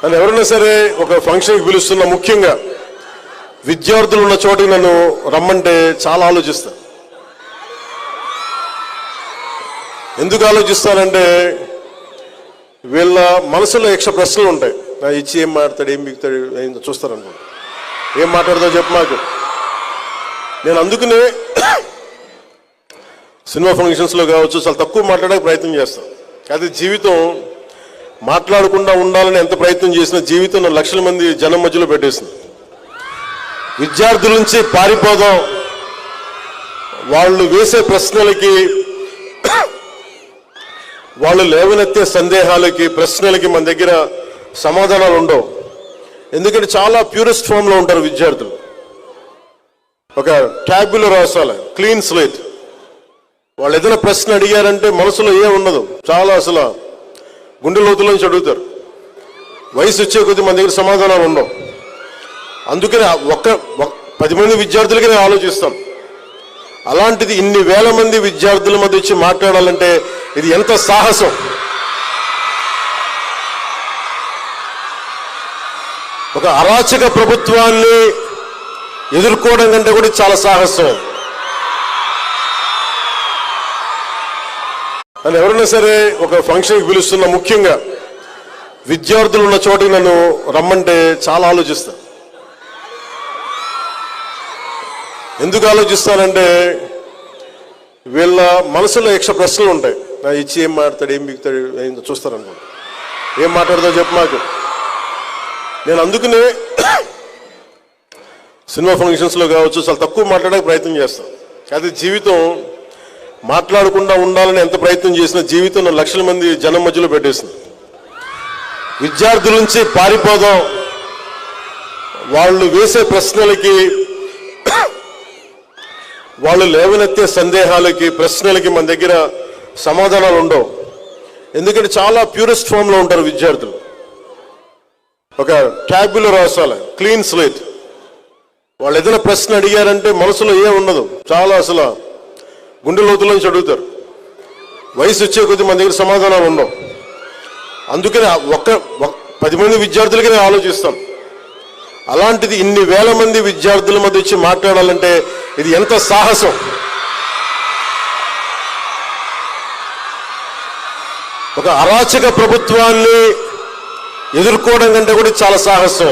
నన్ను ఎవరైనా సరే ఒక ఫంక్షన్కి పిలుస్తున్నా, ముఖ్యంగా విద్యార్థులు ఉన్న చోటికి నన్ను రమ్మంటే చాలా ఆలోచిస్తాను. ఎందుకు ఆలోచిస్తానంటే వీళ్ళ మనసులో యక్ష ప్రశ్నలు ఉంటాయి. ఇచ్చి ఏం మాట్లాడతాడు, ఏం బిగుతాడు, ఏం చూస్తారనుకో, ఏం మాట్లాడదో చెప్పు మాకు. నేను అందుకనే సినిమా ఫంక్షన్స్లో కావచ్చు చాలా తక్కువ మాట్లాడడానికి ప్రయత్నం చేస్తాను. అది జీవితం మాట్లాడకుండా ఉండాలని ఎంత ప్రయత్నం చేసినా జీవితం నా లక్షల మంది జనం మధ్యలో పెట్టేసింది. విద్యార్థుల నుంచి పారిపోదాం, వాళ్ళు వేసే ప్రశ్నలకి, వాళ్ళు లేవనెత్తే సందేహాలకి, ప్రశ్నలకి మన దగ్గర సమాధానాలు ఉండవు. ఎందుకంటే చాలా ప్యూరెస్ట్ ఫామ్లో ఉంటారు విద్యార్థులు. ఒక ట్యాబ్లో రాసాలి, క్లీన్ స్లేట్. వాళ్ళు ఏదైనా ప్రశ్న అడిగారంటే మనసులో ఏం ఉండదు, చాలా అసలు గుండె లోతులోంచి అడుగుతారు. వయసు వచ్చే కొద్దీ మన దగ్గర సమాధానాలు ఉండవు. అందుకని 10 మంది విద్యార్థులకి నేను ఆలోచిస్తాను. అలాంటిది ఇన్ని వేల మంది విద్యార్థుల మధ్య వచ్చి మాట్లాడాలంటే ఇది ఎంత సాహసం. ఒక అరాచక ప్రభుత్వాన్ని ఎదుర్కోవడం కంటే కూడా చాలా సాహసం. నన్ను ఎవరైనా సరే ఒక ఫంక్షన్కి పిలుస్తున్నా, ముఖ్యంగా విద్యార్థులు ఉన్న చోటికి నన్ను రమ్మంటే చాలా ఆలోచిస్తాను. ఎందుకు ఆలోచిస్తానంటే వీళ్ళ మనసులో యక్ష ప్రశ్నలు ఉంటాయి. ఇచ్చి ఏం మాట్లాడతాడు, ఏం బిగుతాడు, ఏం చూస్తారనుకో, ఏం మాట్లాడదో చెప్పు మాకు. నేను అందుకనే సినిమా ఫంక్షన్స్లో కావచ్చు చాలా తక్కువ మాట్లాడడానికి ప్రయత్నం చేస్తాను. అది జీవితం మాట్లాడకుండా ఉండాలని ఎంత ప్రయత్నం చేసినా జీవితం నా లక్షల మంది జనం మధ్యలో పెట్టేసింది. విద్యార్థుల నుంచి పారిపోదాం, వాళ్ళు వేసే ప్రశ్నలకి, వాళ్ళు లేవనెత్తే సందేహాలకి, ప్రశ్నలకి మన దగ్గర సమాధానాలు ఉండవు. ఎందుకంటే చాలా ప్యూరెస్ట్ ఫామ్లో ఉంటారు విద్యార్థులు. ఒక ట్యాబ్లో రాసాలి, క్లీన్ స్లేట్. వాళ్ళు ఏదైనా ప్రశ్న అడిగారంటే మనసులో ఏం ఉండదు, చాలా అసలు గుండె లోతులోంచి అడుగుతారు. వయసు వచ్చే కొద్దీ మన దగ్గర సమాధానాలు ఉండవు. అందుకని 10 మంది విద్యార్థులకి నేను ఆలోచిస్తాను. అలాంటిది ఇన్ని వేల మంది విద్యార్థుల మధ్య వచ్చి మాట్లాడాలంటే ఇది ఎంత సాహసం. ఒక అరాచక ప్రభుత్వాన్ని ఎదుర్కోవడం కంటే కూడా చాలా సాహసం.